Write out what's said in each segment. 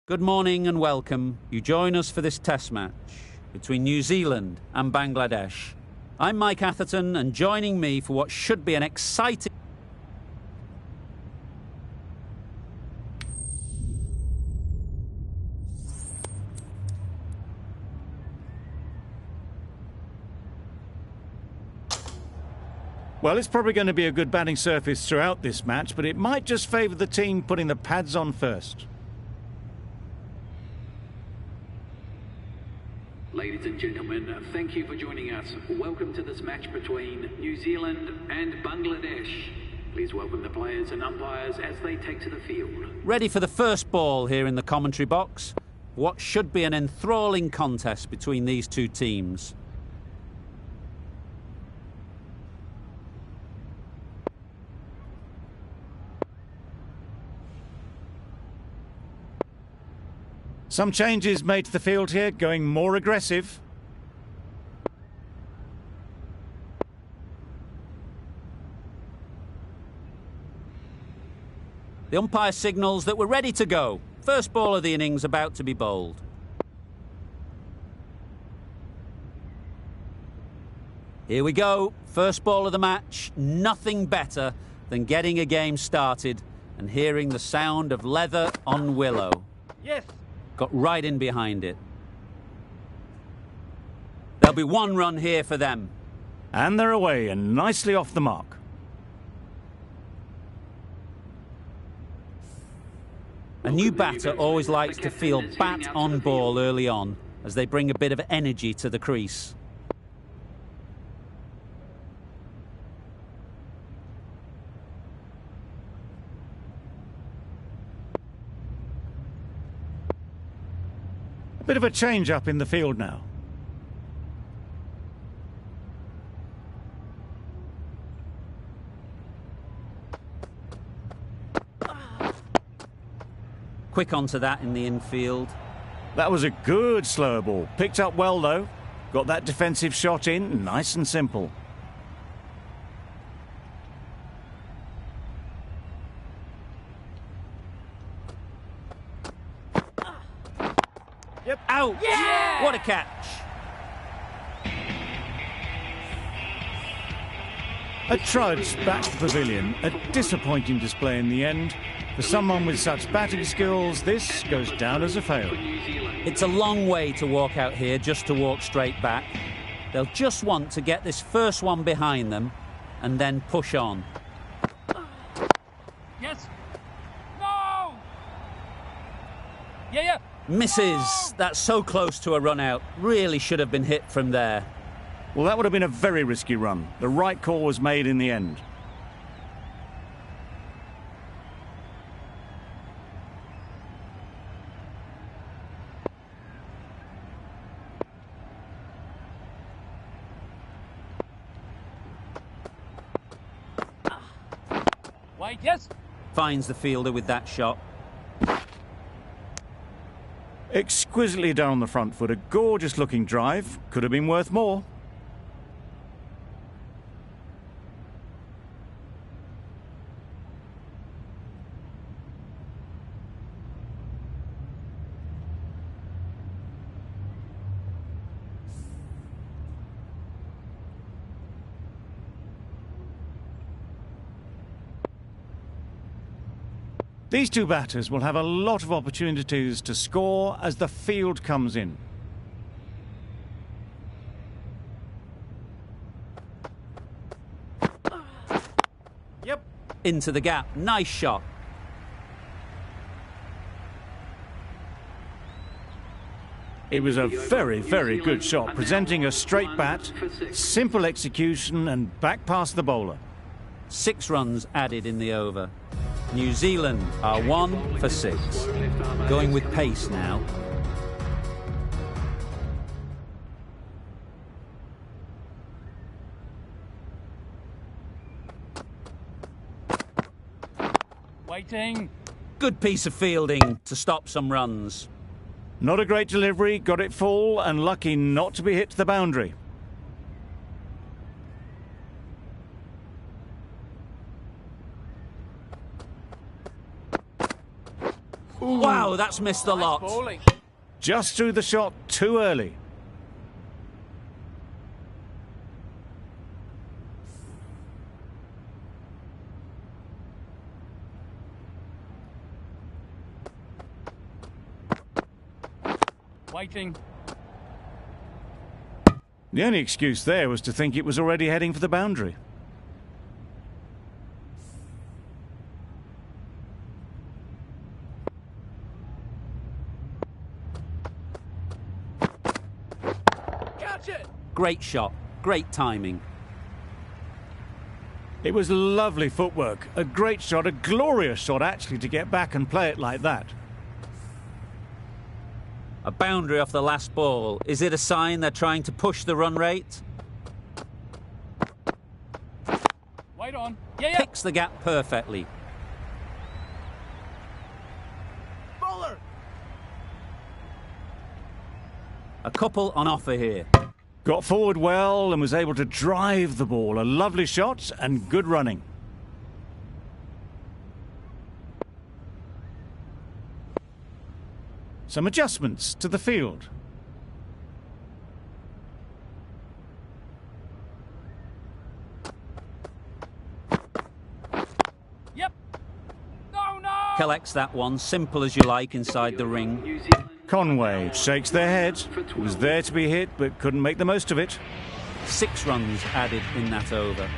Good morning and welcome. You join us for this test match between New Zealand and Bangladesh. I'm Mike Atherton, and joining me for what should be an exciting... Well, it's probably going to be a good batting surface throughout this match, but it might just favour the team putting the pads on first. Ladies and gentlemen, thank you for joining us. Welcome to this match between New Zealand and Bangladesh. Please welcome the players and umpires as they take to the field. Ready for the first ball here in the commentary box. What should be an enthralling contest between these two teams. Some changes made to the field here, going more aggressive. The umpire signals that we're ready to go. First ball of the innings about to be bowled. Here we go. First ball of the match. Nothing better than getting a game started and hearing the sound of leather on willow. Yes. Got right in behind it. There'll be one run here for them. And they're away and nicely off the mark. A new batter always likes to feel bat on ball early on as they bring a bit of energy to the crease. Bit of a change up in the field now. Quick onto that in the infield. That was a good slower ball. Picked up well though. Got that defensive shot in, nice and simple. Yep. Out! Yeah! What a catch! A trudge back to the pavilion. A disappointing display in the end. For someone with such batting skills, this goes down as a fail. It's a long way to walk out here just to walk straight back. They'll just want to get this first one behind them and then push on. Yes. No. Yeah. Misses. That's so close to a run out. Really should have been hit from there. Well, that would have been a very risky run. The right call was made in the end. Wait. Yes. Finds the fielder with that shot. Exquisitely done on the front foot. A gorgeous looking drive. Could have been worth more. These two batters will have a lot of opportunities to score as the field comes in. Yep. Into the gap. Nice shot. It was a very, very good shot, presenting a straight bat, simple execution and back past the bowler. 6 runs added in the over. New Zealand are 1 for 6. Going with pace now. Waiting. Good piece of fielding to stop some runs. Not a great delivery, got it full and lucky not to be hit to the boundary. Wow, that's missed the lot. Bowling. Just threw the shot too early. Waiting. The only excuse there was to think it was already heading for the boundary. Catch it! Great shot, great timing. It was lovely footwork, a great shot, a glorious shot actually to get back and play it like that. A boundary off the last ball. Is it a sign they're trying to push the run rate? Wait on. Yeah. Picks the gap perfectly. Bowler! A couple on offer here. Got forward well and was able to drive the ball. A lovely shot and good running. Some adjustments to the field. Yep. No! Collects that one, simple as you like, inside the ring. New Zealand Conway shakes their head. It was there to be hit, but couldn't make the most of it. 6 runs added in that over.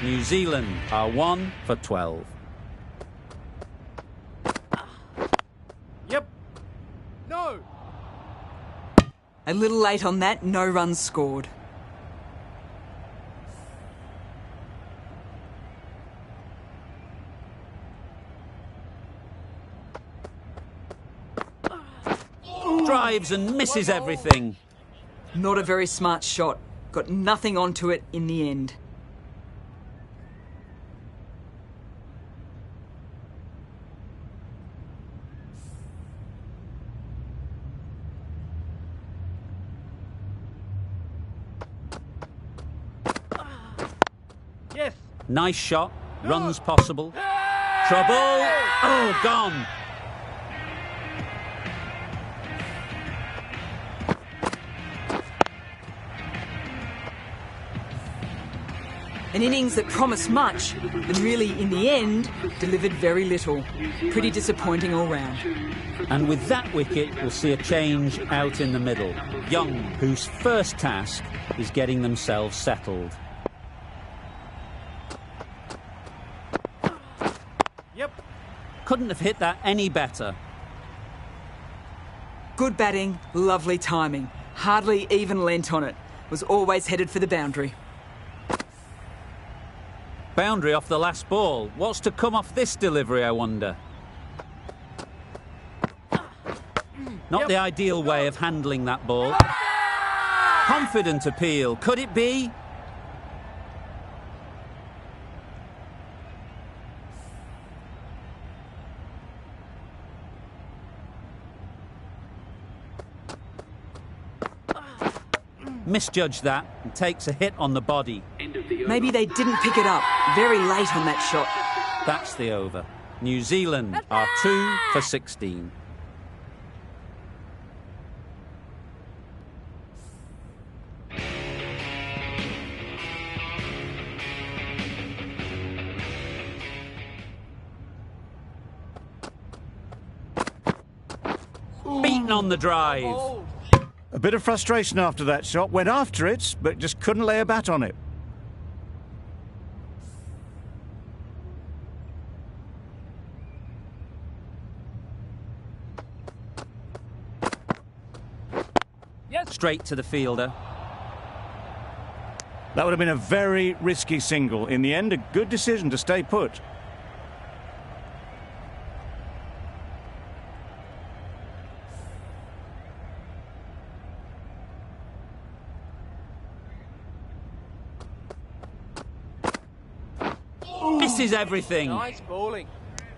New Zealand are 1 for 12. Yep. No! A little late on that, no runs scored. Drives and misses everything. Not a very smart shot. Got nothing onto it in the end. Yes. Nice shot. Runs possible. Trouble. Oh, gone. An innings that promised much, and really, in the end, delivered very little. Pretty disappointing all round. And with that wicket, we'll see a change out in the middle. Young, whose first task is getting themselves settled. Yep. Couldn't have hit that any better. Good batting, lovely timing. Hardly even lent on it. Was always headed for the boundary. Boundary off the last ball. What's to come off this delivery, I wonder? Not the ideal way of handling that ball. Confident appeal. Could it be? Misjudged that and takes a hit on the body. end of the over. Maybe they didn't pick it up. Very late on that shot. That's the over. New Zealand are 2 for 16. Beaten on the drive. Bowled. A bit of frustration after that shot. Went after it, but just couldn't lay a bat on it. Yes. Straight to the fielder. That would have been a very risky single. In the end, a good decision to stay put. Misses everything. Nice bowling.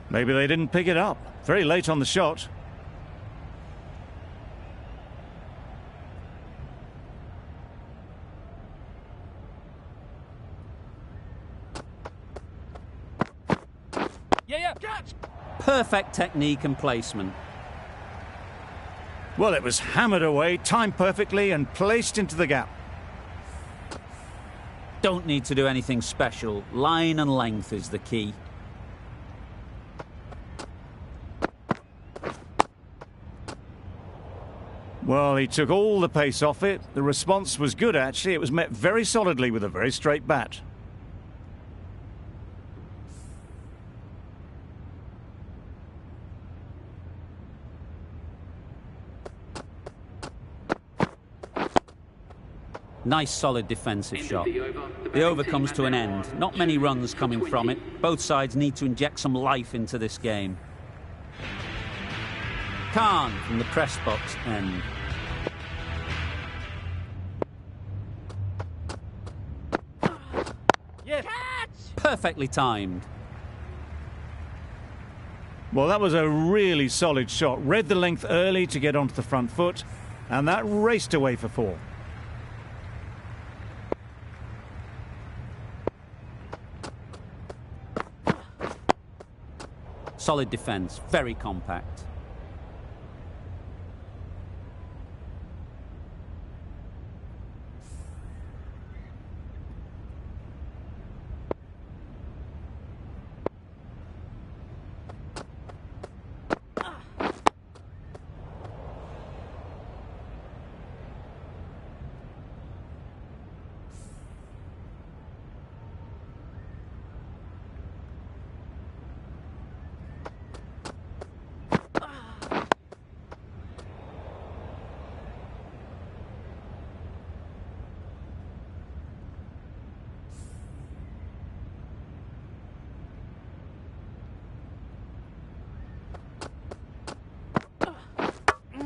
Maybe they didn't pick it up. Very late on the shot. Yeah. Catch. Perfect technique and placement. Well, it was hammered away, timed perfectly and placed into the gap. Don't need to do anything special. Line and length is the key. Well, he took all the pace off it. The response was good, actually. It was met very solidly with a very straight bat. Nice, solid defensive shot. The over comes to an end. Not many runs coming from it. Both sides need to inject some life into this game. Khan from the press box end. Yes. Perfectly timed. Well, that was a really solid shot. Read the length early to get onto the front foot, and that raced away for 4. Solid defence, very compact.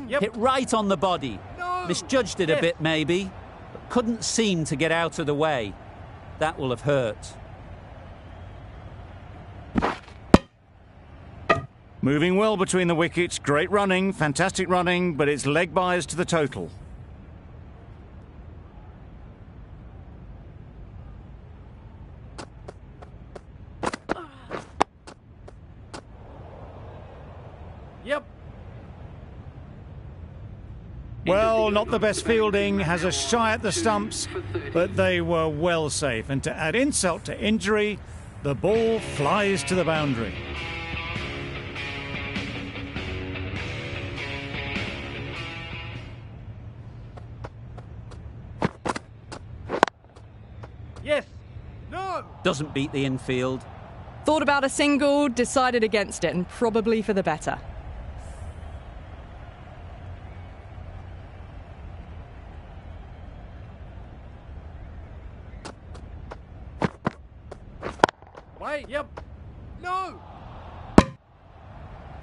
Yep. Hit right on the body. No. Misjudged it a Yes. bit, maybe, but couldn't seem to get out of the way. That will have hurt. Moving well between the wickets. Great running, fantastic running, but it's leg byes to the total. Yep. Well, not the best fielding, has a shy at the stumps, but they were well safe. And to add insult to injury, the ball flies to the boundary. Yes. No. Doesn't beat the infield. Thought about a single, decided against it, and probably for the better. Wait. Yep. No.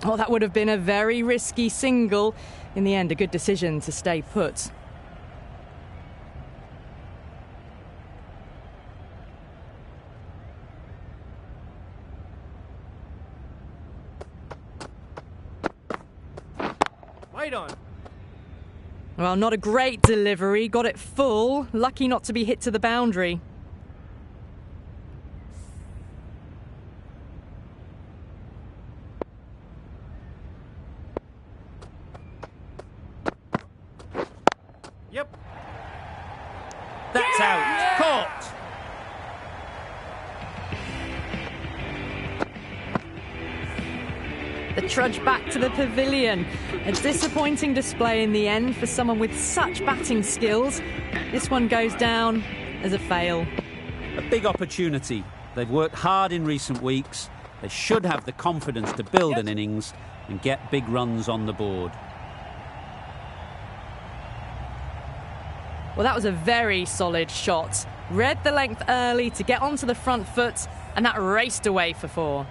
Oh, that would have been a very risky single. In the end, a good decision to stay put. Wait on. Well, not a great delivery. Got it full. Lucky not to be hit to the boundary. Yep. That's out. Caught. The trudge back to the pavilion. A disappointing display in the end for someone with such batting skills. This one goes down as a fail. A big opportunity. They've worked hard in recent weeks. They should have the confidence to build an innings and get big runs on the board. Well, that was a very solid shot. Read the length early to get onto the front foot, and that raced away for 4.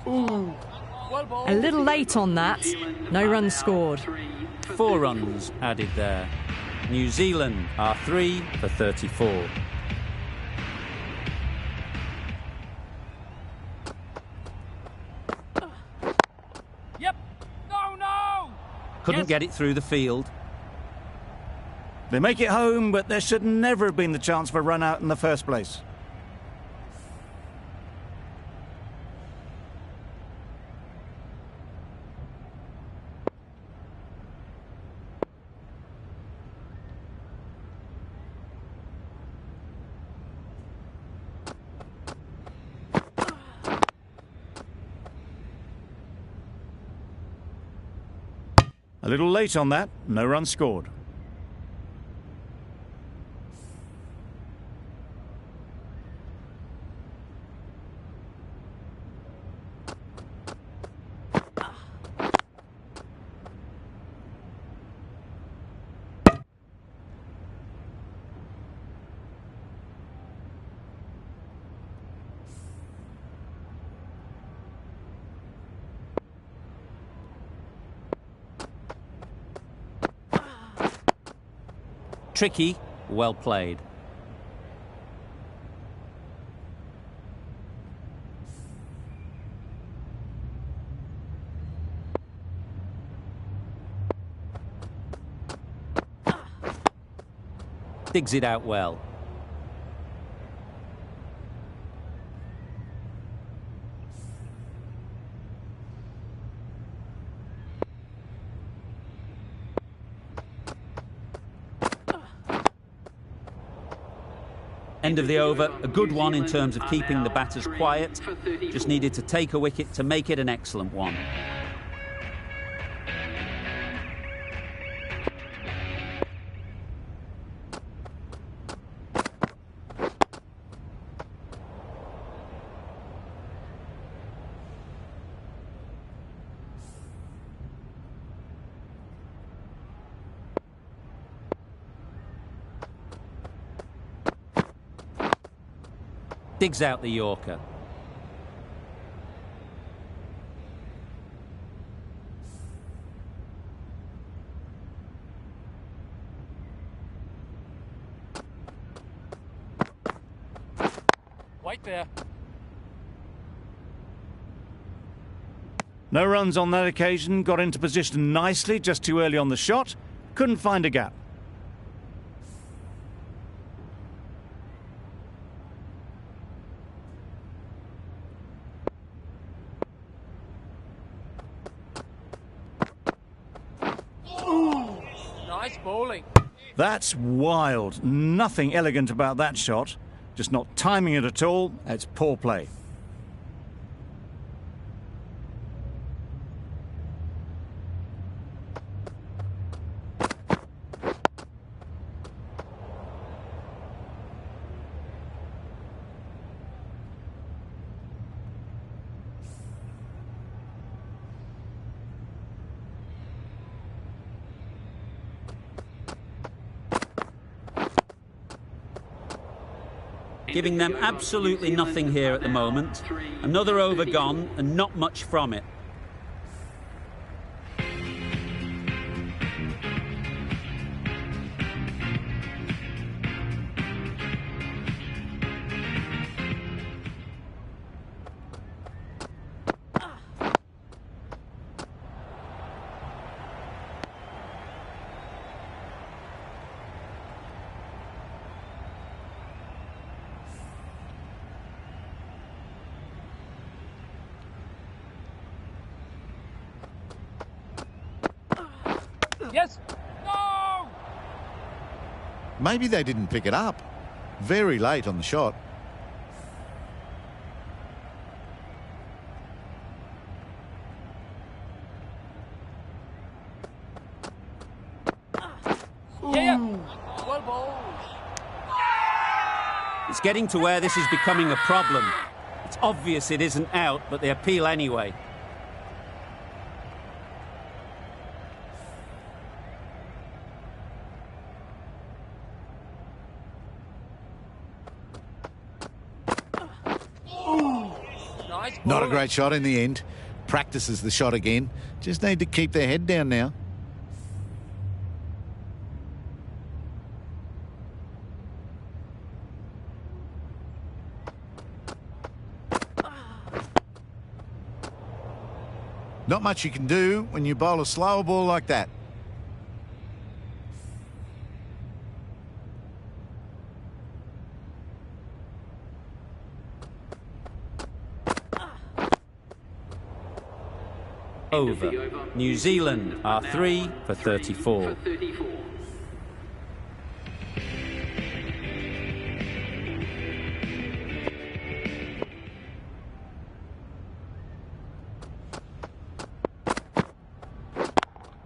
Well bowled. A little late on that. No runs scored. 4 runs added there. New Zealand are 3 for 34. Yep. No. Couldn't Yes. get it through the field. They make it home, but there should never have been the chance for a run out in the first place. A little late on that, no run scored. Tricky, well played. Digs it out well. End of the over, a good one in terms of keeping the batters quiet. Just needed to take a wicket to make it an excellent one. Digs out the Yorker. Wait there. No runs on that occasion, got into position nicely, just too early on the shot. Couldn't find a gap. Nice bowling. That's wild. Nothing elegant about that shot. Just not timing it at all. It's poor play. Giving them absolutely nothing here at the moment. Another over gone and not much from it. Yes. No. Maybe they didn't pick it up. Very late on the shot. Yeah. Well bowled. It's getting to where this is becoming a problem. It's obvious it isn't out, but they appeal anyway. Not a great shot in the end. Practices the shot again. Just need to keep their head down now. Not much you can do when you bowl a slower ball like that. Over. New Zealand are 3 for 34.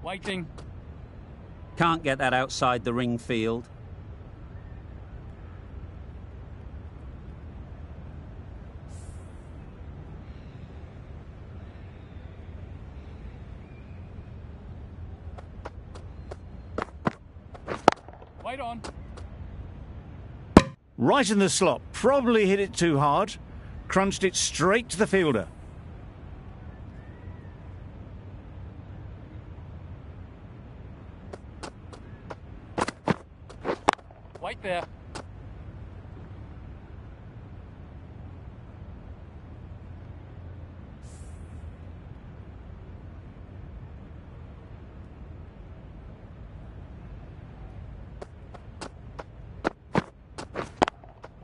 Waiting. Can't get that outside the ring field. Wait on. Right in the slot. Probably hit it too hard. Crunched it straight to the fielder. Wait there.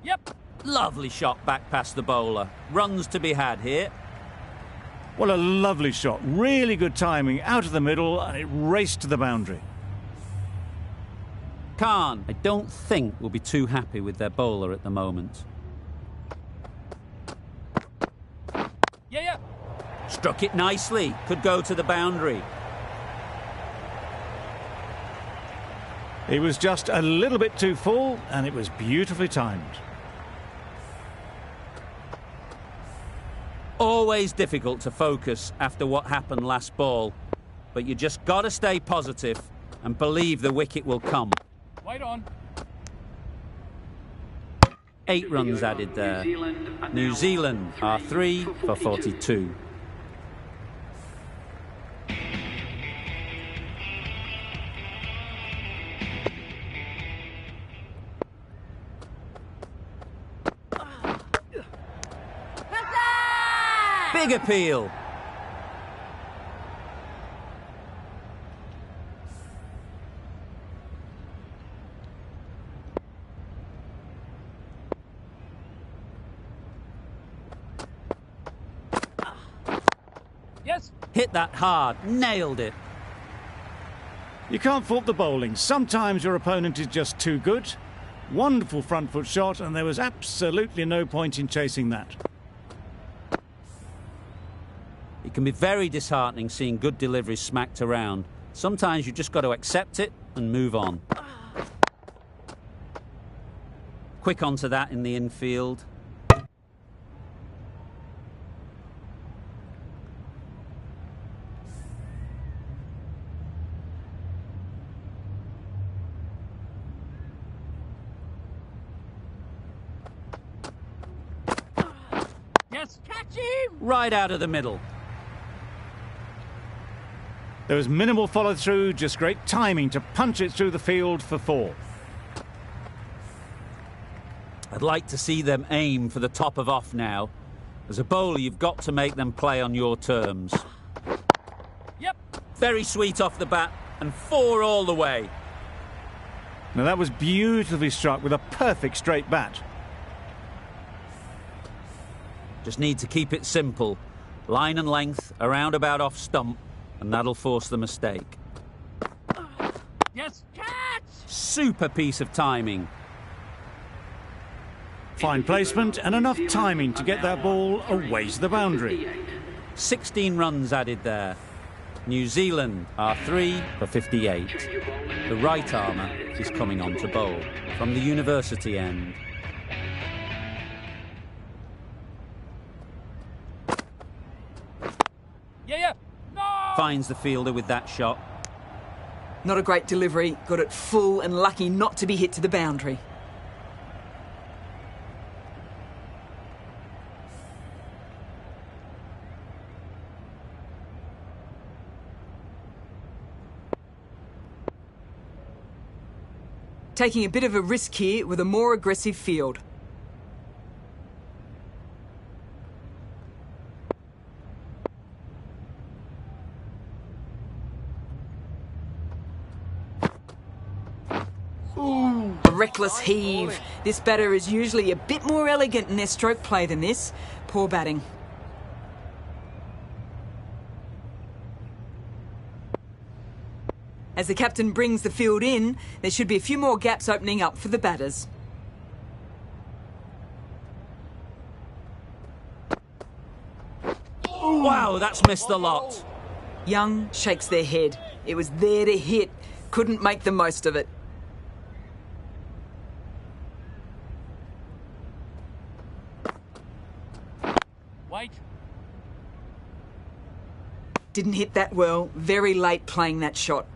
Yep. Lovely shot back past the bowler. Runs to be had here. Well, a lovely shot. Really good timing. Out of the middle, and it raced to the boundary. Khan, I don't think, will be too happy with their bowler at the moment. Yeah. Struck it nicely. Could go to the boundary. He was just a little bit too full, and it was beautifully timed. Always difficult to focus after what happened last ball, but you just got to stay positive and believe the wicket will come. Wait on. 8 runs added there. New Zealand are 3 for 42. Big appeal. Yes. Hit that hard. Nailed it. You can't fault the bowling. Sometimes your opponent is just too good. Wonderful front foot shot, and there was absolutely no point in chasing that. It can be very disheartening seeing good deliveries smacked around. Sometimes you just got to accept it and move on. Quick onto that in the infield. Yes. Catch him. Right out of the middle. There was minimal follow-through, just great timing to punch it through the field for 4. I'd like to see them aim for the top of off now. As a bowler, you've got to make them play on your terms. Yep. Very sweet off the bat, and 4 all the way. Now that was beautifully struck with a perfect straight bat. Just need to keep it simple. Line and length, around about off stump, and that'll force the mistake. Yes. Catch. Super piece of timing. Fine placement and enough timing to get that ball away to the boundary. 16 runs added there. New Zealand are 3 for 58. The right armour is coming on to bowl from the university end. Yeah. No. Finds the fielder with that shot. Not a great delivery, got it full and lucky not to be hit to the boundary. Taking a bit of a risk here with a more aggressive field. A reckless heave. This batter is usually a bit more elegant in their stroke play than this. Poor batting. As the captain brings the field in, there should be a few more gaps opening up for the batters. Wow, that's missed the lot. Young shakes their head. It was there to hit. Couldn't make the most of it. Wait. Didn't hit that well. Very late playing that shot.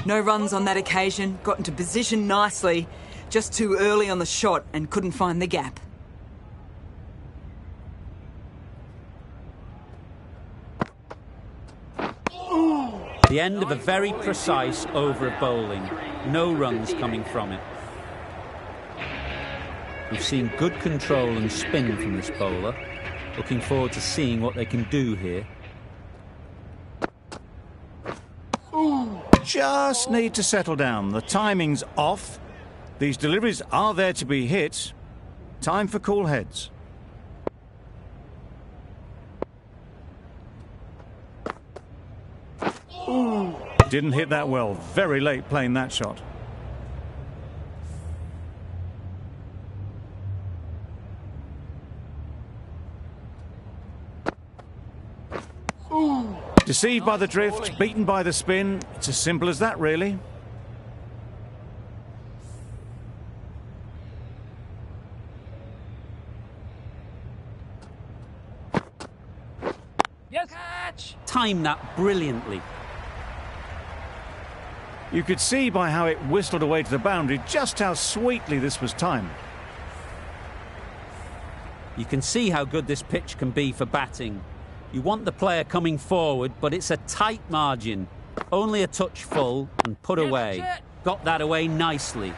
No runs on that occasion. Got into position nicely. Just too early on the shot and couldn't find the gap. The end of a very precise over of bowling. No runs coming from it. We've seen good control and spin from this bowler. Looking forward to seeing what they can do here. Just need to settle down. The timing's off. These deliveries are there to be hit. Time for cool heads. Didn't hit that well. Very late playing that shot. Deceived by the drift, beaten by the spin. It's as simple as that, really. Yes. Catch. Timed that brilliantly. You could see by how it whistled away to the boundary just how sweetly this was timed. You can see how good this pitch can be for batting. You want the player coming forward, but it's a tight margin. Only a touch full and put away. Got that away nicely.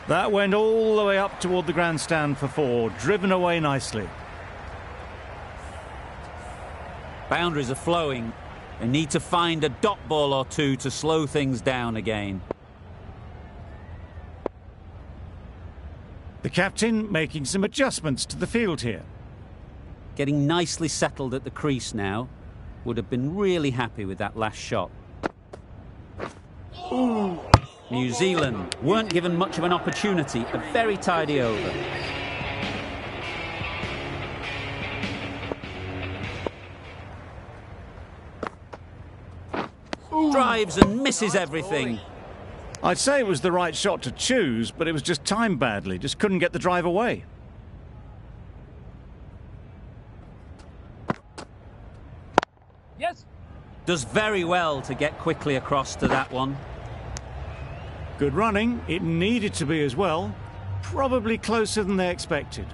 That went all the way up toward the grandstand for 4, driven away nicely. Boundaries are flowing. They need to find a dot ball or two to slow things down again. The captain making some adjustments to the field here. Getting nicely settled at the crease now. Would have been really happy with that last shot. New Zealand weren't given much of an opportunity. A very tidy over. Drives and misses everything. I'd say it was the right shot to choose, but it was just timed badly. Just couldn't get the drive away. Yes. Does very well to get quickly across to that one. Good running. It needed to be as well. Probably closer than they expected.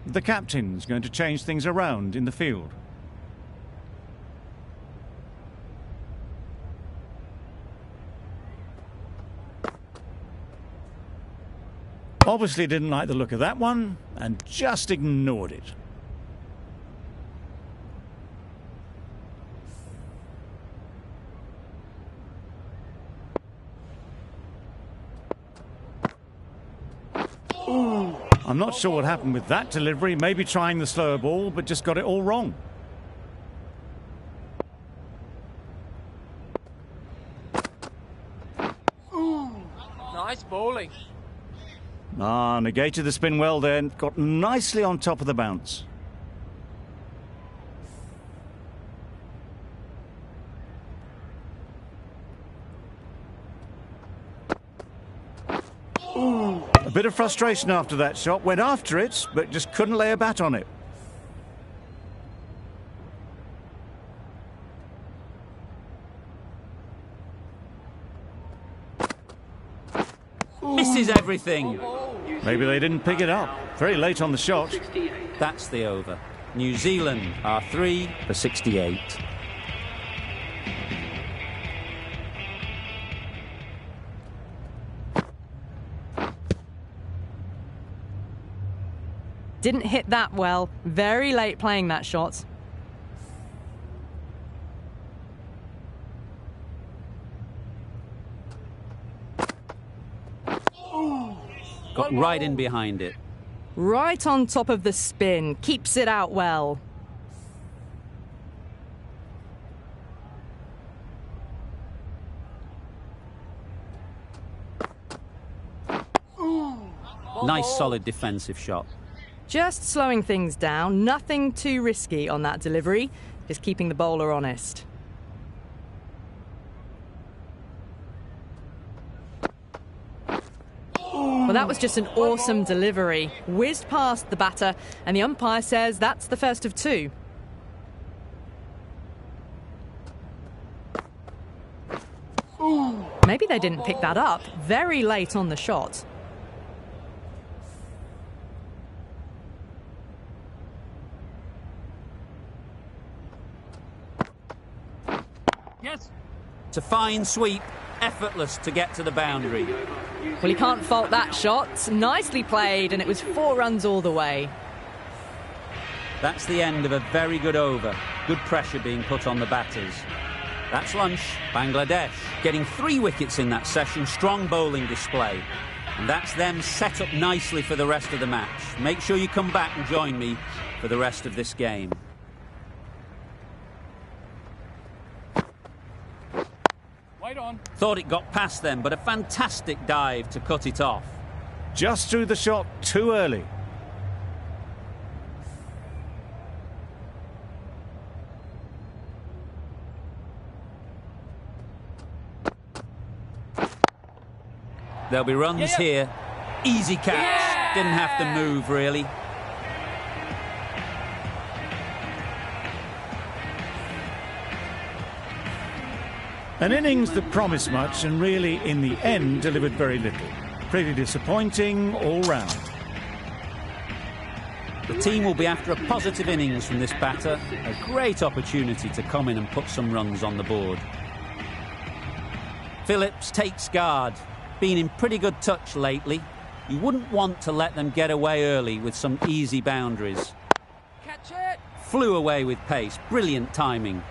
The captain's going to change things around in the field. Obviously didn't like the look of that one and just ignored it. I'm not sure what happened with that delivery. Maybe trying the slower ball, but just got it all wrong. Nice bowling. Negated the spin well then. Got nicely on top of the bounce. A bit of frustration after that shot. Went after it, but just couldn't lay a bat on it. Misses everything. Maybe they didn't pick it up. Very late on the shot. That's the over. New Zealand are 3 for 68. Didn't hit that well. Very late playing that shot. Got right in behind it. Right on top of the spin. Keeps it out well. Nice solid defensive shot. Just slowing things down. Nothing too risky on that delivery. Just keeping the bowler honest. Well, that was just an awesome delivery. Whizzed past the batter, and the umpire says that's the first of two. Maybe they didn't pick that up. Very late on the shot. Yes. It's a fine sweep, effortless to get to the boundary. Well, you can't fault that shot. Nicely played, and it was 4 runs all the way. That's the end of a very good over. Good pressure being put on the batters. That's lunch. Bangladesh getting 3 wickets in that session. Strong bowling display. And that's them set up nicely for the rest of the match. Make sure you come back and join me for the rest of this game. Wait on. Thought it got past them, but a fantastic dive to cut it off. Just threw the shot too early. There'll be runs here. Easy catch. Didn't have to move, really. An innings that promised much and really, in the end, delivered very little. Pretty disappointing all round. The team will be after a positive innings from this batter. A great opportunity to come in and put some runs on the board. Phillips takes guard. Been in pretty good touch lately. You wouldn't want to let them get away early with some easy boundaries. Catch it. Flew away with pace. Brilliant timing.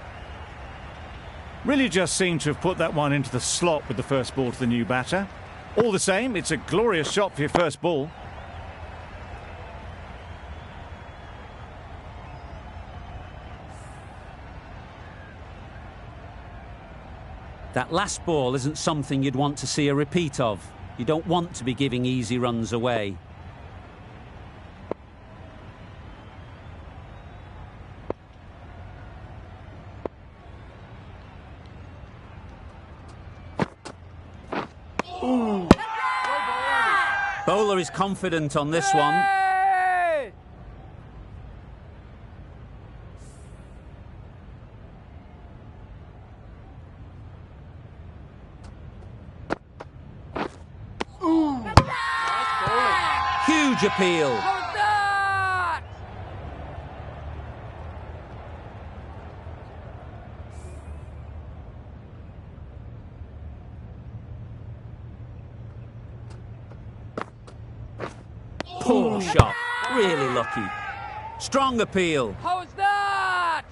Really just seemed to have put that one into the slot with the first ball to the new batter. All the same, it's a glorious shot for your first ball. That last ball isn't something you'd want to see a repeat of. You don't want to be giving easy runs away. Bowler is confident on this one. Hey! Huge appeal. How's that? Poor shot. Really lucky. Strong appeal. How's that?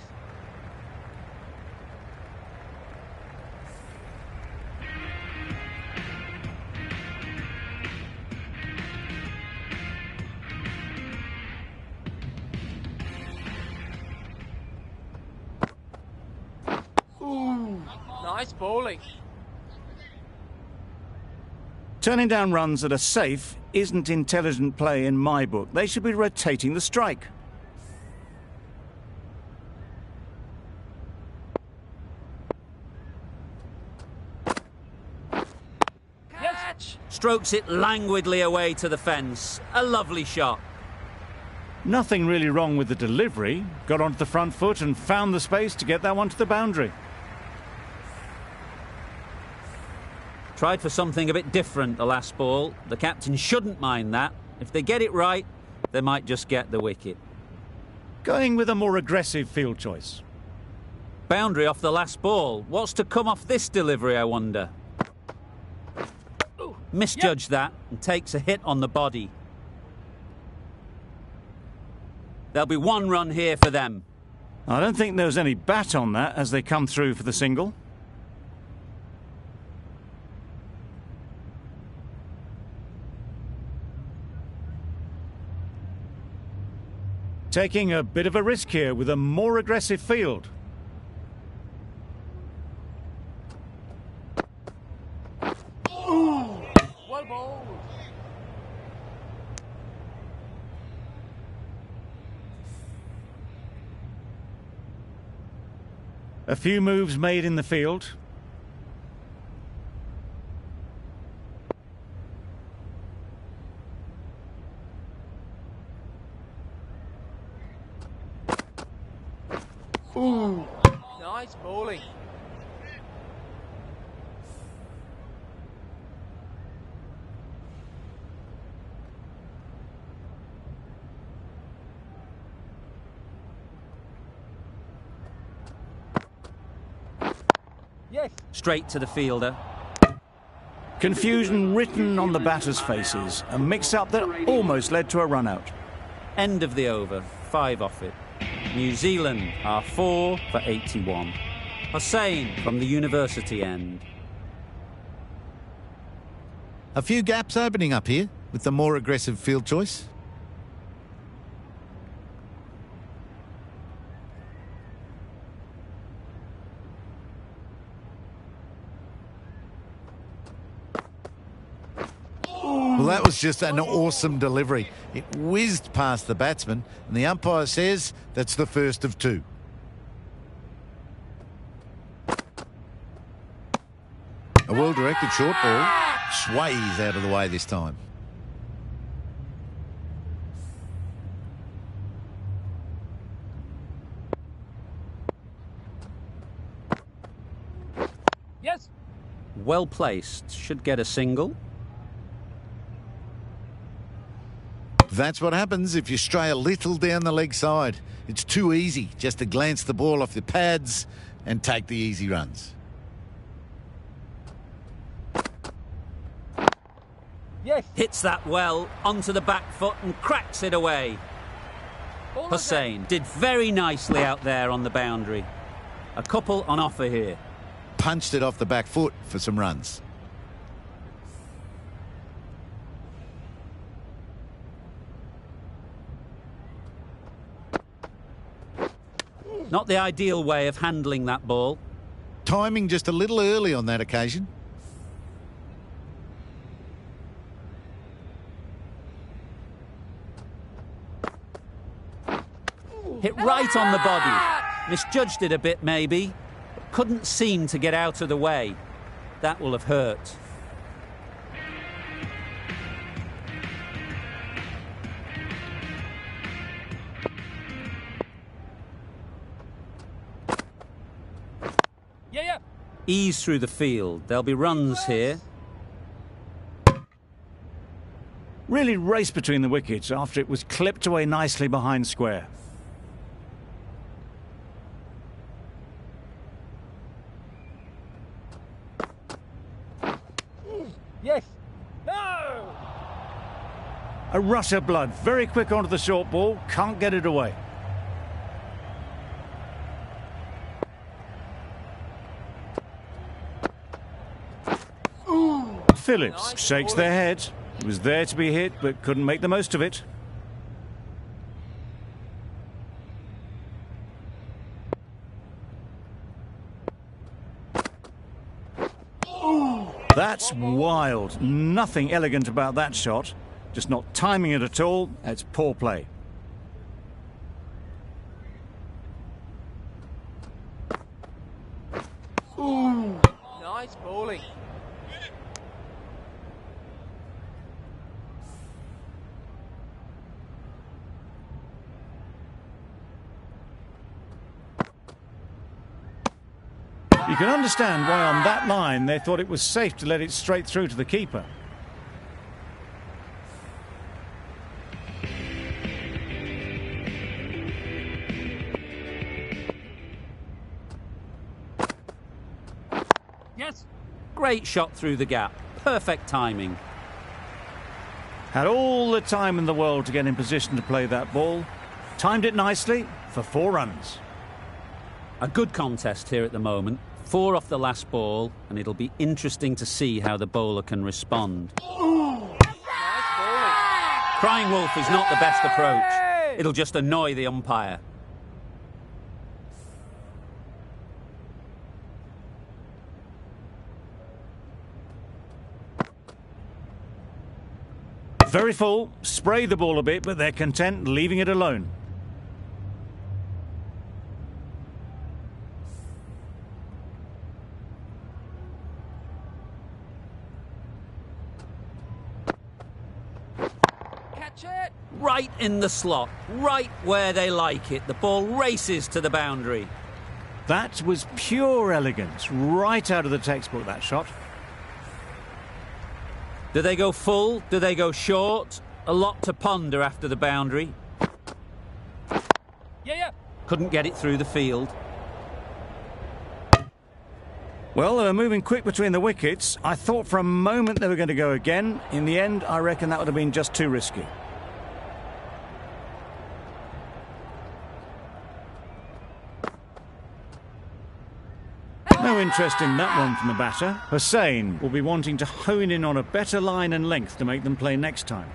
Nice bowling. Turning down runs that are safe isn't intelligent play in my book. They should be rotating the strike. Catch. Strokes it languidly away to the fence. A lovely shot. Nothing really wrong with the delivery. Got onto the front foot and found the space to get that one to the boundary. Tried for something a bit different the last ball. The captain shouldn't mind that. If they get it right, they might just get the wicket. Going with a more aggressive field choice. Boundary off the last ball. What's to come off this delivery, I wonder? Misjudged that and takes a hit on the body. There'll be 1 run here for them. I don't think there was any bat on that as they come through for the single. Taking a bit of a risk here with a more aggressive field. Well bowled. A few moves made in the field. Nice bowling. Yes. Straight to the fielder. Confusion written on the batters' faces. A mix-up that almost led to a run-out. End of the over. 5 off it. New Zealand are 4 for 81. Hussain from the university end. A few gaps opening up here with the more aggressive field choice. Well, that was just an awesome delivery. It whizzed past the batsman, and the umpire says that's the first of 2. A well-directed short ball sways out of the way this time. Yes. Well placed. Should get a single. That's what happens if you stray a little down the leg side. It's too easy just to glance the ball off the pads and take the easy runs. Yes. Hits that well onto the back foot and cracks it away. Bowler Hussain did very nicely out there on the boundary. A couple on offer here. Punched it off the back foot for some runs. Not the ideal way of handling that ball. Timing just a little early on that occasion. Hit right on the body. Misjudged it a bit maybe. But couldn't seem to get out of the way. That will have hurt. Yeah. Ease through the field. There'll be runs here. Really raced between the wickets after it was clipped away nicely behind square. Yes. No. A rush of blood, very quick onto the short ball, can't get it away. Phillips Nice shakes bowling. their head. It was there to be hit, but couldn't make the most of it. That's wild. Nothing elegant about that shot. Just not timing it at all. That's poor play. Nice bowling. You can understand why on that line they thought it was safe to let it straight through to the keeper. Yes. Great shot through the gap. Perfect timing. Had all the time in the world to get in position to play that ball. Timed it nicely for 4 runs. A good contest here at the moment. 4 off the last ball, and it'll be interesting to see how the bowler can respond. Nice bowling. Crying wolf is not the best approach. It'll just annoy the umpire. Very full, spray the ball a bit, but they're content leaving it alone. Catch it! Right in the slot, right where they like it. The ball races to the boundary. That was pure elegance, right out of the textbook, that shot. Do they go full? Do they go short? A lot to ponder after the boundary. Yeah. Couldn't get it through the field. Well, they were moving quick between the wickets. I thought for a moment they were going to go again. In the end, I reckon that would have been just too risky. No interest in that one from the batter. Hussain will be wanting to hone in on a better line and length to make them play next time.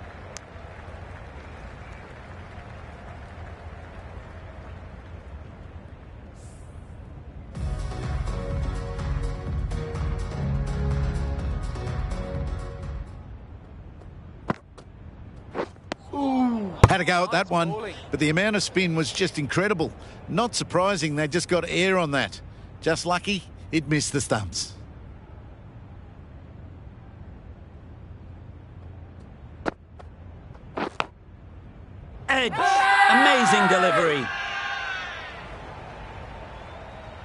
Had a go at that one, but the amount of spin was just incredible. Not surprising, they just got air on that. Just lucky it missed the stumps. Edge! Amazing delivery.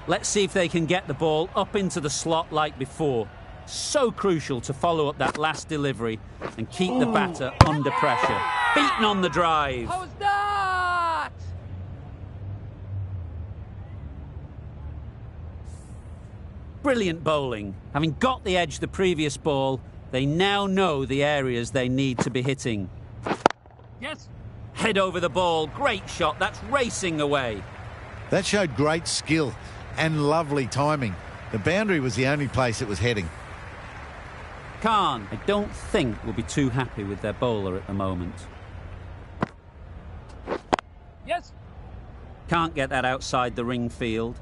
Let's see if they can get the ball up into the slot like before. So crucial to follow up that last delivery and keep the batter under pressure. Beaten on the drive. How's that? Brilliant bowling. Having got the edge the previous ball, they now know the areas they need to be hitting. Yes. Head over the ball. Great shot. That's racing away. That showed great skill and lovely timing. The boundary was the only place it was heading. Khan, I don't think, will be too happy with their bowler at the moment. Yes. Can't get that outside the ring field.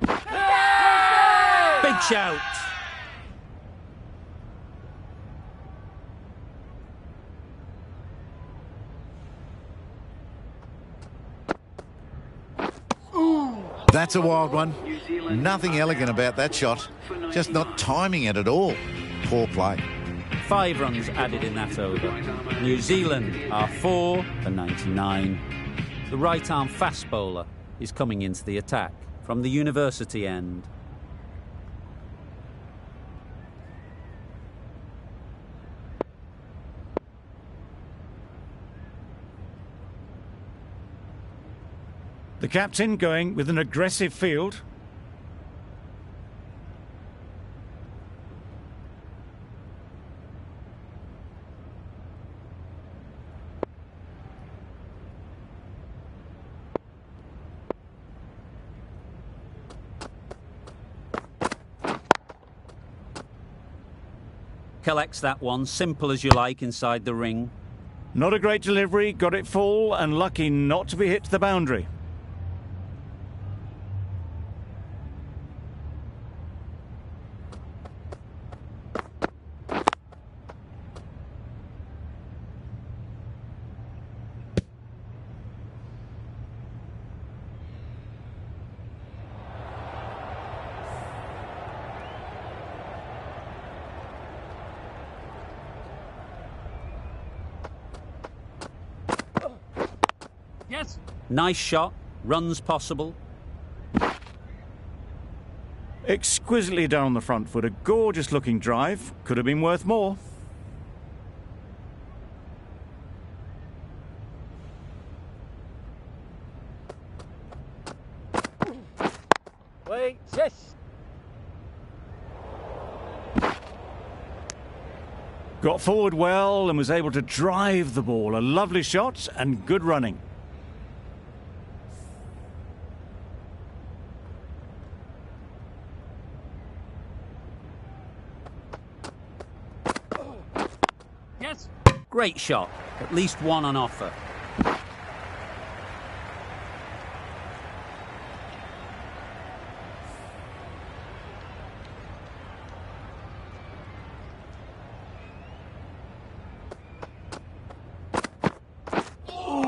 Big shout. That's a wild one. Nothing elegant about that shot. Just not timing it at all. Poor play. 5 runs added in that over. New Zealand are 4 for 99. The right-arm fast bowler is coming into the attack from the university end. The captain going with an aggressive field. Collects that one, simple as you like, inside the ring. Not a great delivery, got it full and lucky not to be hit to the boundary. Yes. Nice shot, runs possible. Exquisitely down the front foot, a gorgeous looking drive. Could have been worth more. Wait. Yes. Got forward well and was able to drive the ball. A lovely shot and good running. Yes. Great shot, at least one on offer.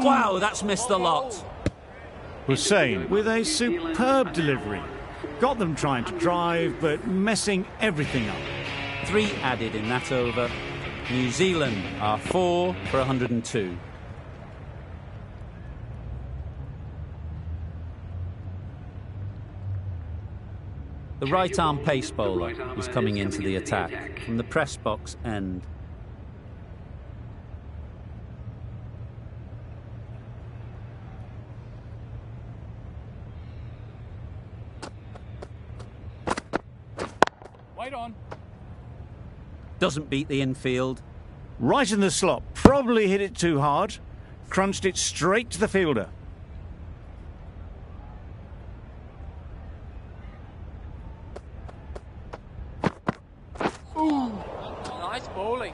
Wow, that's missed the lot. Hussein with a superb delivery. Got them trying to drive, but messing everything up. 3 added in that over. New Zealand are 4 for 102. The right-arm pace bowler is coming into the attack from the press box end. Wait on. Doesn't beat the infield. Right in the slot. Probably hit it too hard. Crunched it straight to the fielder. Nice bowling.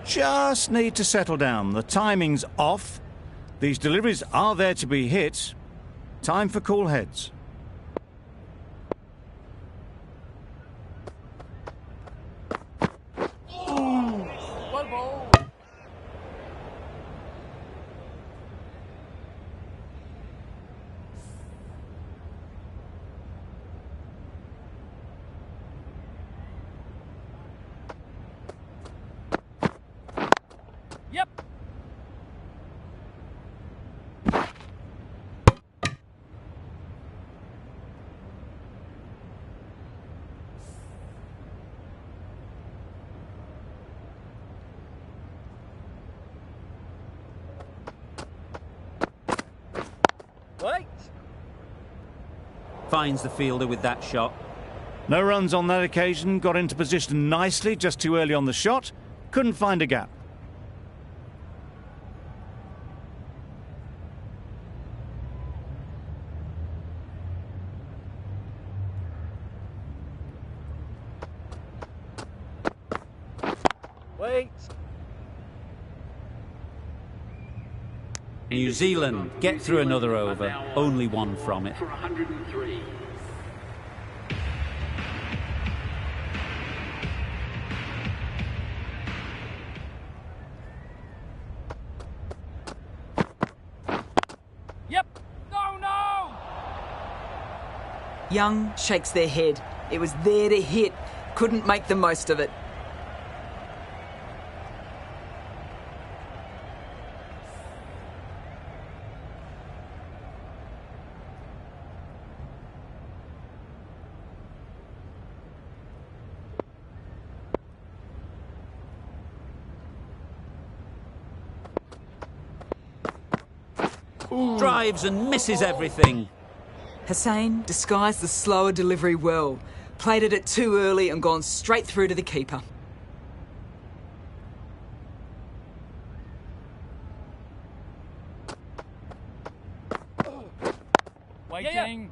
Just need to settle down. The timing's off. These deliveries are there to be hit. Time for cool heads. Well bowled. Yep. Wait. Finds the fielder with that shot. No runs on that occasion. Got into position nicely, just too early on the shot. Couldn't find a gap. Wait. New Zealand get through another over, only 1 from it. For 103. Yep. No. Young shakes their head. It was there to hit. Couldn't make the most of it. Drives and misses everything. Hussein disguised the slower delivery well. Played it too early and gone straight through to the keeper. Waiting.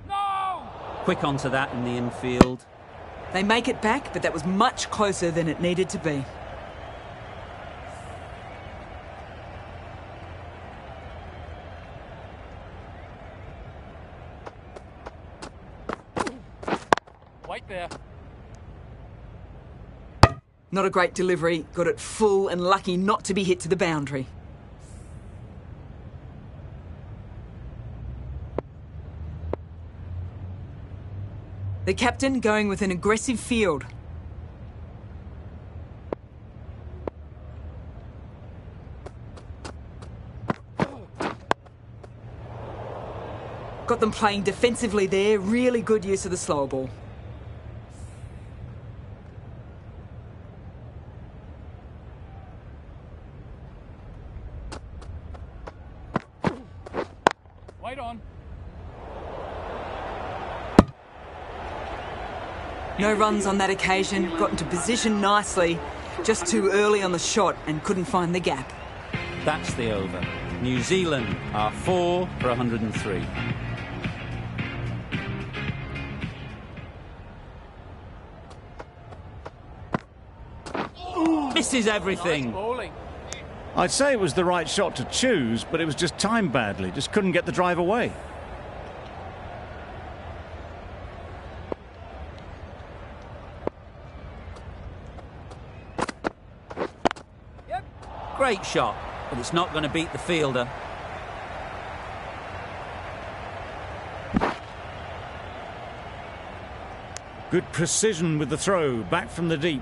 No. Quick onto that in the infield. They make it back, but that was much closer than it needed to be. Wait there. Not a great delivery. Got it full and lucky not to be hit to the boundary. The captain going with an aggressive field. Got them playing defensively there. Really good use of the slower ball. Wait on. No runs on that occasion. Got into position nicely. Just too early on the shot and couldn't find the gap. That's the over. New Zealand are 4 for 103. Misses everything. Bowling. I'd say it was the right shot to choose, but it was just timed badly. Just couldn't get the drive away. Great shot, but it's not going to beat the fielder. Good precision with the throw, back from the deep.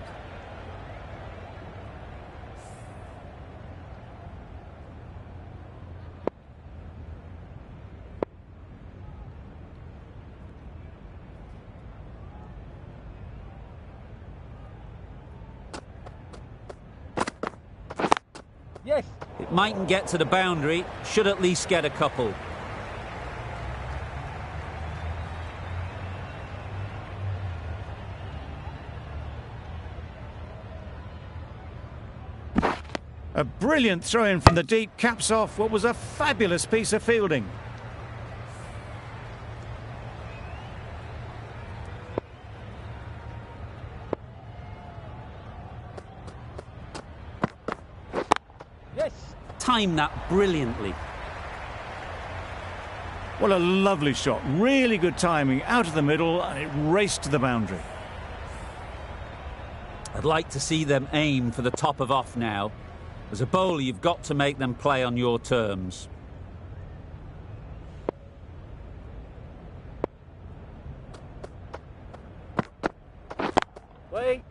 Yes. It mightn't get to the boundary, should at least get a couple. A brilliant throw-in from the deep caps off what was a fabulous piece of fielding. Yes. Timed that brilliantly. What a lovely shot. Really good timing, out of the middle, and it raced to the boundary. I'd like to see them aim for the top of off now. As a bowler, you've got to make them play on your terms. Wait.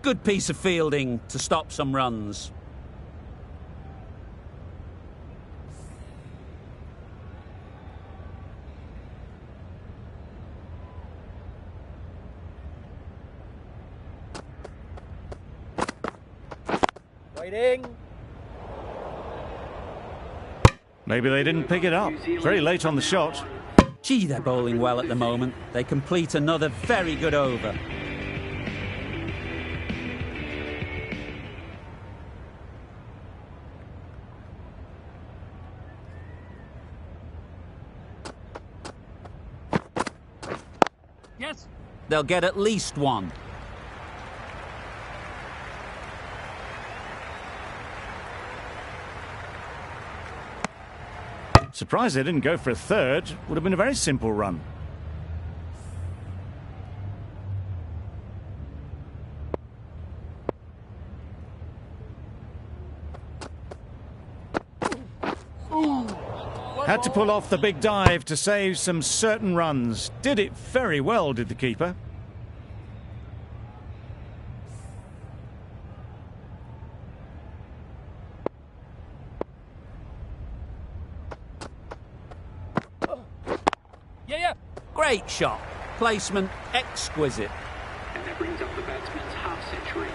Good piece of fielding to stop some runs. Waiting. Maybe they didn't pick it up. Very late on the shot. Gee, they're bowling well at the moment. They complete another very good over. Yes. They'll get at least one. Surprised they didn't go for a third. Would have been a very simple run. Had to pull off the big dive to save some certain runs. Did it very well, did the keeper. Yeah. Great shot. Placement exquisite. And that brings up the batsman's half-century.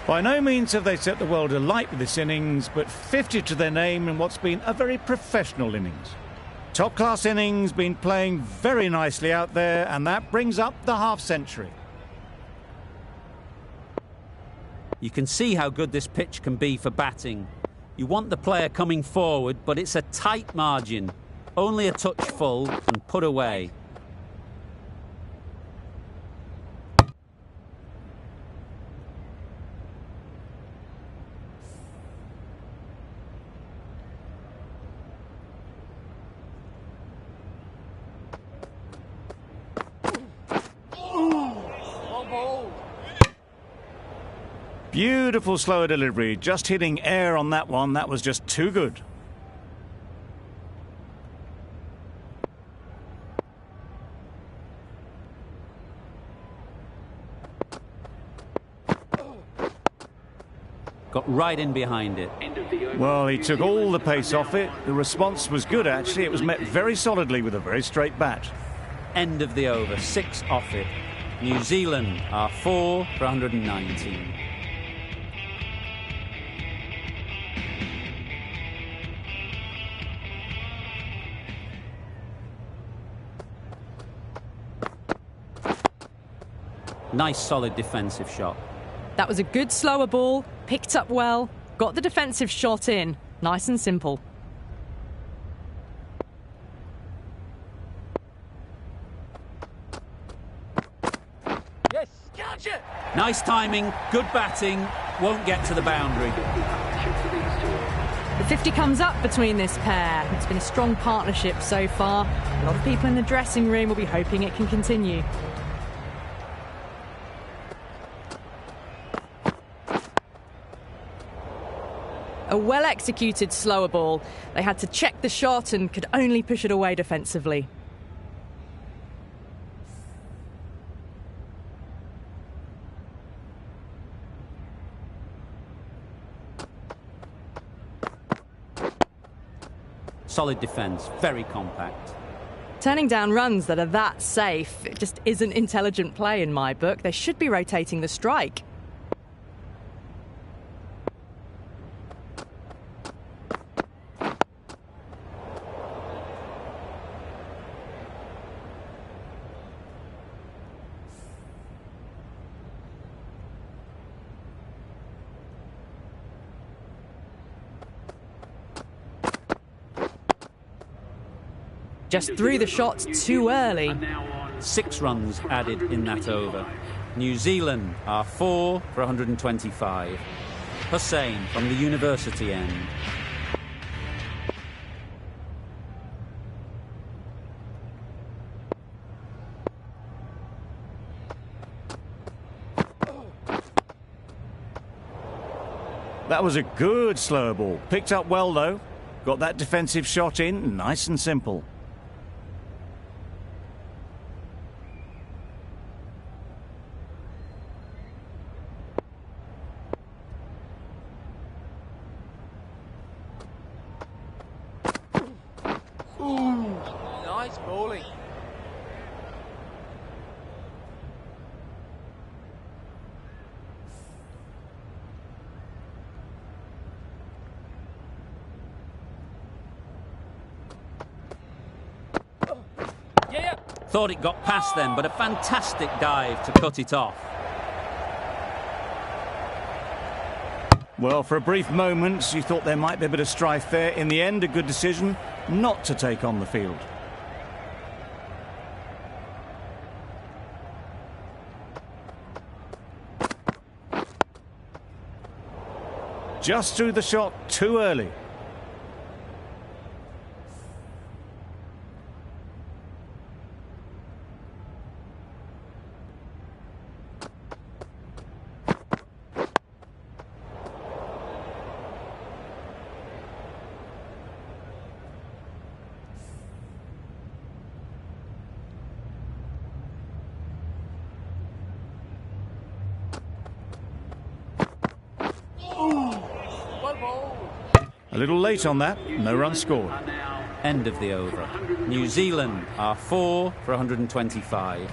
By no means have they set the world alight with this innings, but 50 to their name in what's been a very professional innings. Top-class innings, been playing very nicely out there, and that brings up the half-century. You can see how good this pitch can be for batting. You want the player coming forward, but it's a tight margin. Only a touch full and put away. Beautiful slower delivery, just hitting air on that one. That was just too good. Got right in behind it. Well, he took all the pace off it. The response was good, actually. It was met very solidly with a very straight bat. End of the over, 6 off it. New Zealand are 4 for 119. Nice solid defensive shot. That was a good slower ball, picked up well, got the defensive shot in. Nice and simple. Yes. Gotcha. Nice timing, good batting, won't get to the boundary. The 50 comes up between this pair. It's been a strong partnership so far. A lot of people in the dressing room will be hoping it can continue. A well-executed slower ball. They had to check the shot and could only push it away defensively. Solid defence, very compact. Turning down runs that are that safe, it just isn't intelligent play in my book. They should be rotating the strike. Just threw the shots too early. 6 runs added in that over. New Zealand are 4 for 125. Hussain from the university end. That was a good slower ball. Picked up well, though. Got that defensive shot in, nice and simple. Nice bowling. Yeah. Thought it got past them, but a fantastic dive to cut it off. Well, for a brief moment, you thought there might be a bit of strife there. In the end, a good decision not to take on the field. Just threw the shot too early. A little late on that, no run scored. End of the over. New Zealand are 4 for 125.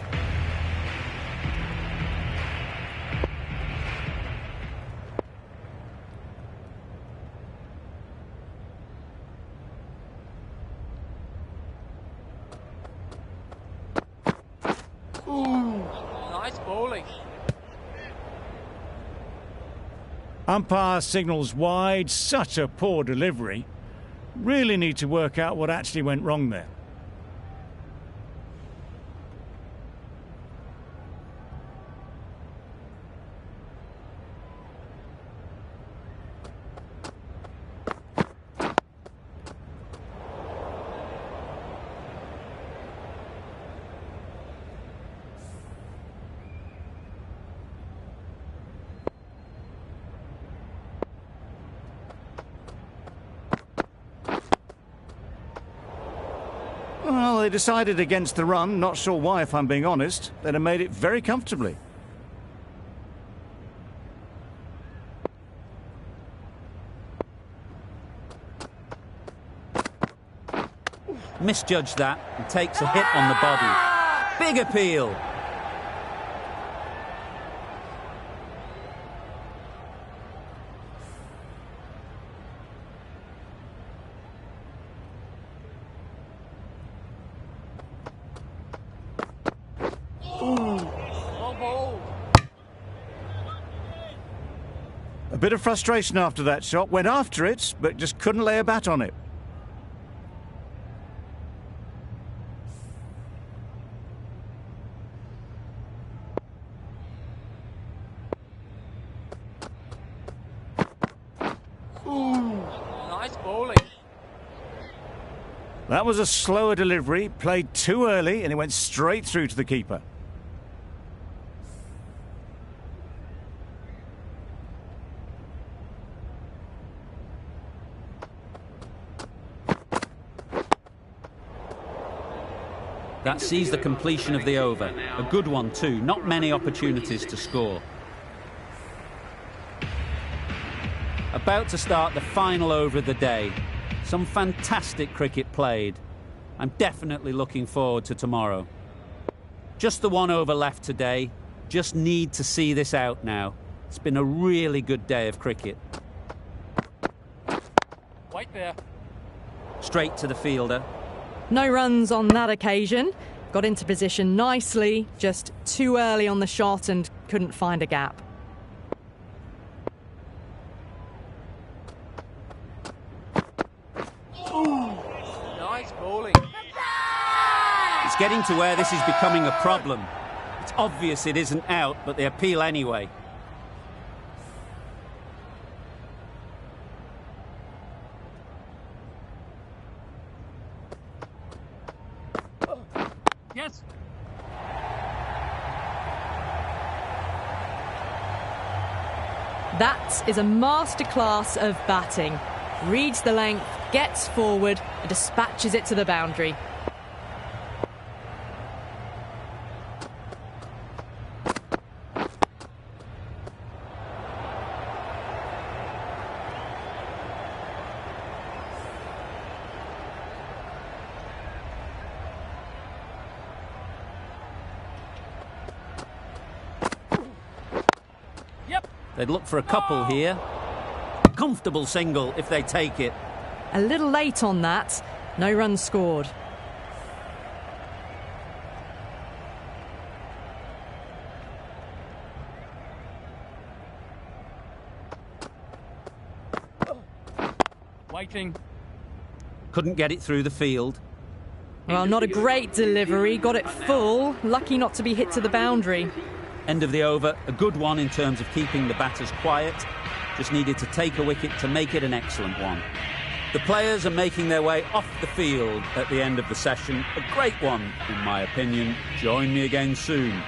Nice bowling. Umpire signals wide, such a poor delivery. Really need to work out what actually went wrong there. Well, they decided against the run. Not sure why, if I'm being honest. They'd have made it very comfortably. Misjudged that and takes a hit on the body. Big appeal. A bit of frustration after that shot. Went after it, but just couldn't lay a bat on it. Nice bowling. That was a slower delivery, played too early, and it went straight through to the keeper. That sees the completion of the over. A good one too, not many opportunities to score. About to start the final over of the day. Some fantastic cricket played. I'm definitely looking forward to tomorrow. Just the one over left today. Just need to see this out now. It's been a really good day of cricket. Wait there. Straight to the fielder. No runs on that occasion. Got into position nicely, just too early on the shot and couldn't find a gap. Nice bowling. It's getting to where this is becoming a problem. It's obvious it isn't out, but they appeal anyway. Yes. That is a masterclass of batting. Reads the length, gets forward, and dispatches it to the boundary. They'd look for a couple here. Comfortable single if they take it. A little late on that. No runs scored. Waiting. Couldn't get it through the field. Well, not a great delivery. Got it full. Lucky not to be hit to the boundary. End of the over, a good one in terms of keeping the batters quiet. Just needed to take a wicket to make it an excellent one. The players are making their way off the field at the end of the session. A great one, in my opinion. Join me again soon.